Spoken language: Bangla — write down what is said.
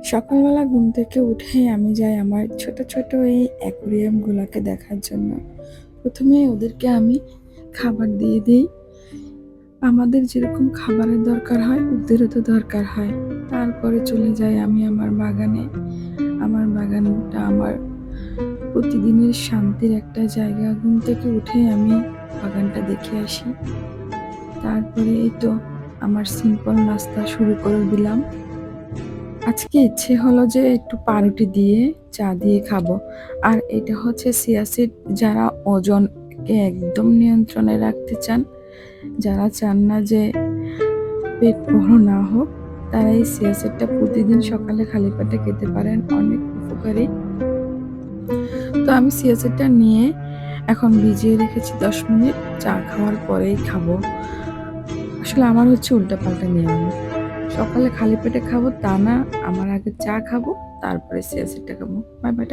সকালবেলা ঘুম থেকে উঠেই আমি যাই আমার ছোট ছোট এই অ্যাকুরিয়ামগুলোকে দেখার জন্য। প্রথমে ওদেরকে আমি খাবার দিয়ে দিই। আমাদের যেরকম খাবারের দরকার হয় ওদেরও তো দরকার হয়। তারপরে চলে যাই আমি আমার বাগানে। আমার বাগানটা আমার প্রতিদিনের শান্তির একটা জায়গা। ঘুম থেকে উঠেই আমি বাগানটা দেখে আসি। তারপরে এই তো আমার সিম্পল নাস্তা শুরু করে দিলাম। আজকে ইচ্ছে হলো যে একটু পাউরুটি দিয়ে চা দিয়ে খাবো। আর এটা হচ্ছে চিয়া সিড। যারা ওজনকে একদম নিয়ন্ত্রণে রাখতে চান, যারা চান না যে পেট বড় না হোক, তারা এই চিয়া সিডটা প্রতিদিন সকালে খালি পেটে খেতে পারেন, অনেক উপকারী। তো আমি চিয়া সিডটা নিয়ে এখন ভিজিয়ে রেখেছি 10 মিনিট, চা খাওয়ার পরেই খাবো। আসলে আমার হচ্ছে উল্টাপাল্টা নিয়ম। সকালে খালি পেটে খাবো তা না, আমার আগে চা খাবো, তারপরে চিয়া সিডটা খাবো। Bye bye.